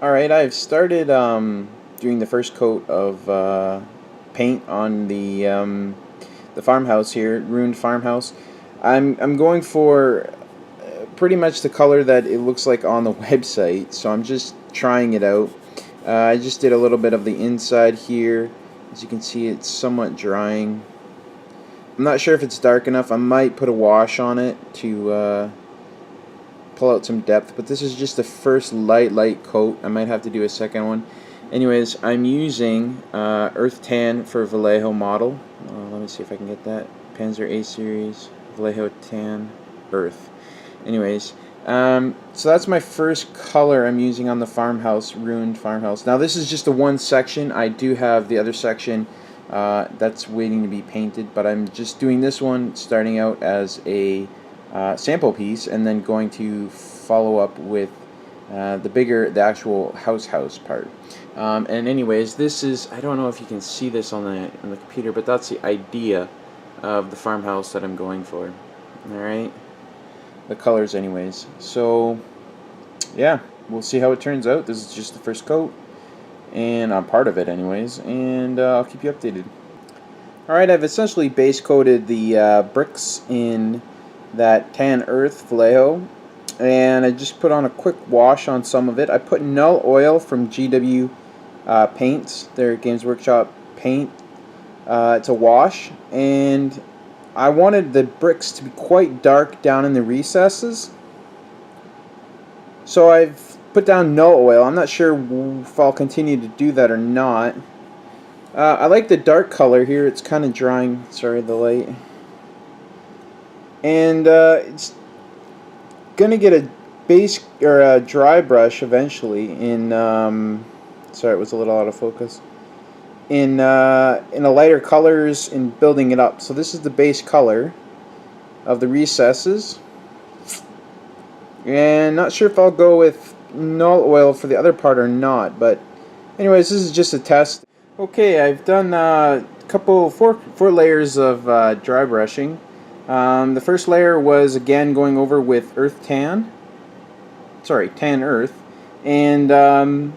Alright, I've started doing the first coat of paint on the farmhouse here, ruined farmhouse. I'm going for pretty much the color that it looks like on the website, so I'm just trying it out. I just did a little bit of the inside here. As you can see, it's somewhat drying. I'm not sure if it's dark enough. I might put a wash on it to pull out some depth, but this is just the first light coat. I might have to do a second one. Anyways, I'm using Earth Tan for Vallejo model. Let me see if I can get that. Panzer A series Vallejo Tan Earth. Anyways, so that's my first color I'm using on the farmhouse, ruined farmhouse. Now this is just the one section. I do have the other section that's waiting to be painted, but I'm just doing this one starting out as a sample piece, and then going to follow up with the actual house part. And anyways, this is, I don't know if you can see this on the computer, but that's the idea of the farmhouse that I'm going for. Alright, the colors anyways. So yeah, we'll see how it turns out. This is just the first coat, and I'm part of it anyways, and I'll keep you updated. Alright, I've essentially base coated the bricks in that tan earth Vallejo, and I just put on a quick wash on some of it. I put Null Oil from GW Paints, their Games Workshop paint. It's a wash, and I wanted the bricks to be quite dark down in the recesses, so I've put down Null Oil. I'm not sure if I'll continue to do that or not. I like the dark color here. It's kind of drying, sorry, the light. And it's gonna get a base or a dry brush eventually in sorry, it was a little out of focus, in a lighter colors in building it up. So this is the base color of the recesses, and not sure if I'll go with Null Oil for the other part or not, but anyways, this is just a test. Okay, I've done four layers of dry brushing. The first layer was again going over with Tan Earth, and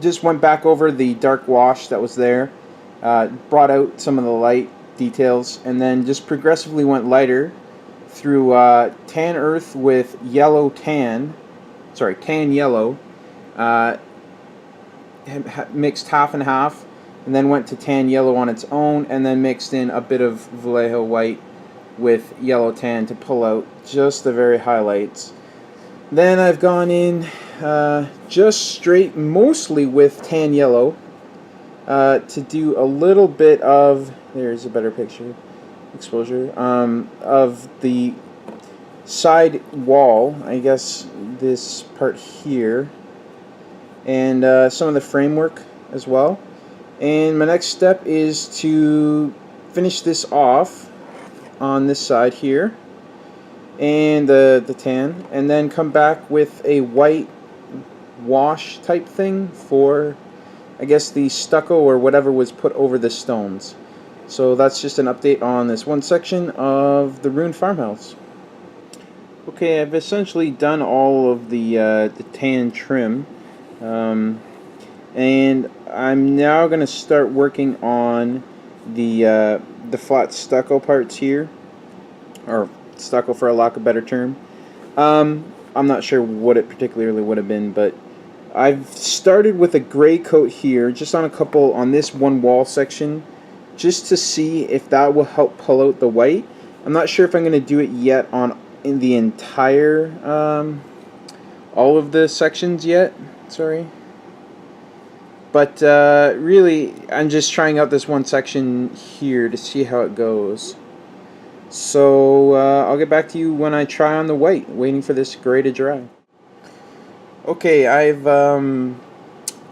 just went back over the dark wash that was there, brought out some of the light details, and then just progressively went lighter through Tan Earth with Tan Yellow, mixed half and half, and then went to Tan Yellow on its own, and then mixed in a bit of Vallejo White with Yellow Tan to pull out just the very highlights. Then I've gone in just straight, mostly with Tan Yellow, to do a little bit of, there's a better picture, exposure, of the side wall, I guess this part here, and some of the framework as well. And my next step is to finish this off on this side here, and the tan, and then come back with a white wash type thing for, I guess, the stucco or whatever was put over the stones. So that's just an update on this one section of the ruined farmhouse. Okay, I've essentially done all of the tan trim, and I'm now going to start working on the flat stucco parts here, or stucco for a lack of a better term. I'm not sure what it particularly would have been, but I've started with a gray coat here, just on this one wall section, just to see if that will help pull out the white. I'm not sure if I'm going to do it yet in the entire all of the sections yet. Sorry. But really, I'm just trying out this one section here to see how it goes. So I'll get back to you when I try on the white, waiting for this gray to dry. Okay, I've done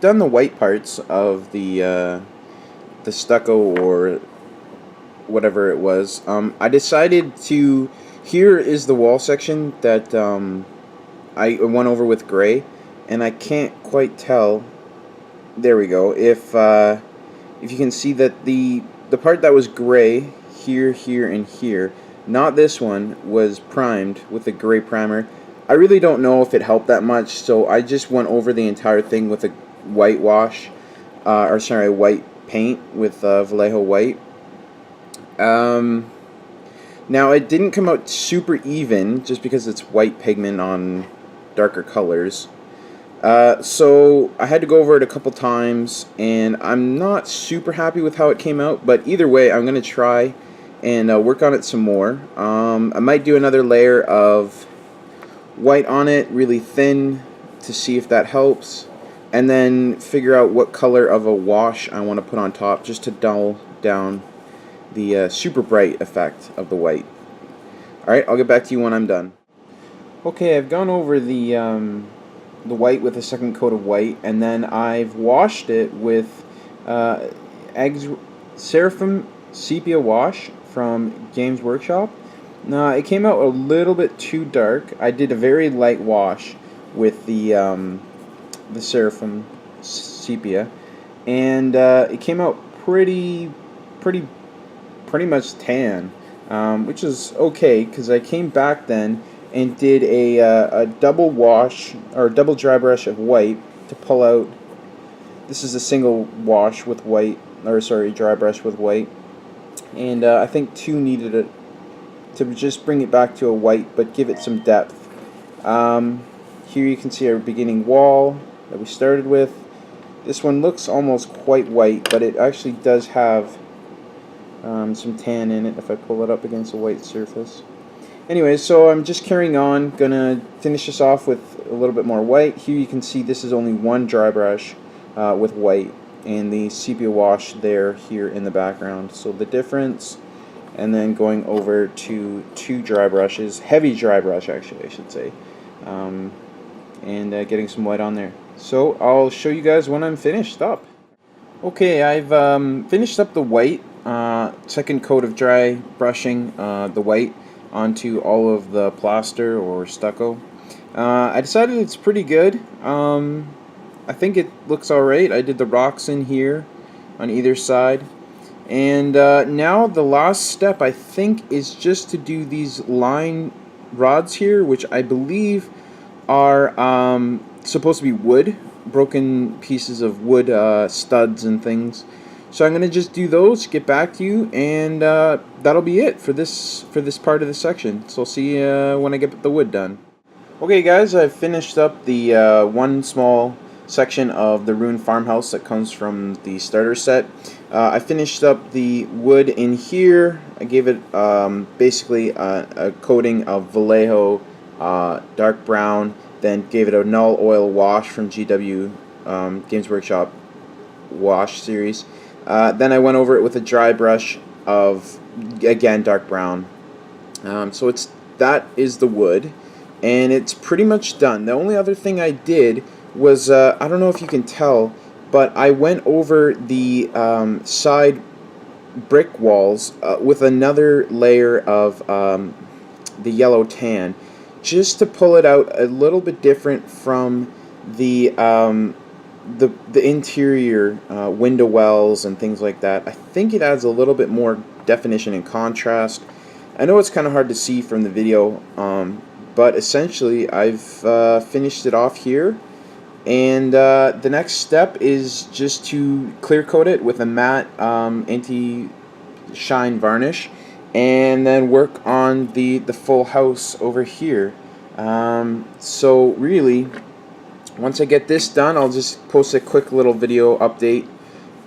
the white parts of the stucco or whatever it was. I decided to, here is the wall section that I went over with gray, and I can't quite tell. There we go. If you can see that the part that was gray here, and here, not this one, was primed with the gray primer. I really don't know if it helped that much, so I just went over the entire thing with a whitewash, white paint with Vallejo white. Now it didn't come out super even, just because it's white pigment on darker colors. So I had to go over it a couple times, and I'm not super happy with how it came out, but either way, I'm going to try and work on it some more. I might do another layer of white on it, really thin, to see if that helps, and then figure out what color of a wash I want to put on top, just to dull down the super bright effect of the white. Alright, I'll get back to you when I'm done. Okay, I've gone over the white with a second coat of white, and then I've washed it with Seraphim Sepia Wash from Games Workshop. Now, it came out a little bit too dark. I did a very light wash with the Seraphim Sepia, and it came out pretty much tan, which is okay, because I came back then and did a double wash, or double dry brush of white to pull out. This is a single wash with white, or sorry, dry brush with white, and I think two needed it to just bring it back to a white, but give it some depth. Here you can see our beginning wall that we started with. This one looks almost quite white, but it actually does have some tan in it if I pull it up against a white surface. Anyway, so I'm just carrying on, gonna finish this off with a little bit more white. Here you can see this is only one dry brush with white, and the sepia wash there here in the background. So the difference, and then going over to two dry brushes, heavy dry brush actually I should say, and getting some white on there. So I'll show you guys when I'm finished up. Okay, I've finished up the white, second coat of dry brushing the white onto all of the plaster or stucco. I decided it's pretty good. I think it looks alright. I did the rocks in here on either side. And now the last step, I think, is just to do these line rods here, which I believe are supposed to be wood, broken pieces of wood studs and things. So I'm going to just do those, get back to you, and that'll be it for this part of the section. So I'll see you when I get the wood done. Okay guys, I've finished up the one small section of the ruined farmhouse that comes from the starter set. I finished up the wood in here. I gave it basically a coating of Vallejo dark brown, then gave it a null oil wash from GW Games Workshop wash series. Then I went over it with a dry brush of, again, dark brown. So that is the wood, and it's pretty much done. The only other thing I did was, I don't know if you can tell, but I went over the side brick walls with another layer of the yellow tan, just to pull it out a little bit different from the interior window wells and things like that. I think it adds a little bit more definition and contrast. I know it's kind of hard to see from the video, but essentially I've finished it off here, and the next step is just to clear coat it with a matte anti-shine varnish, and then work on the full house over here. So really, once I get this done, I'll just post a quick little video update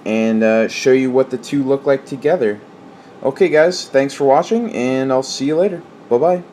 and show you what the two look like together. Okay guys, thanks for watching, and I'll see you later. Bye-bye.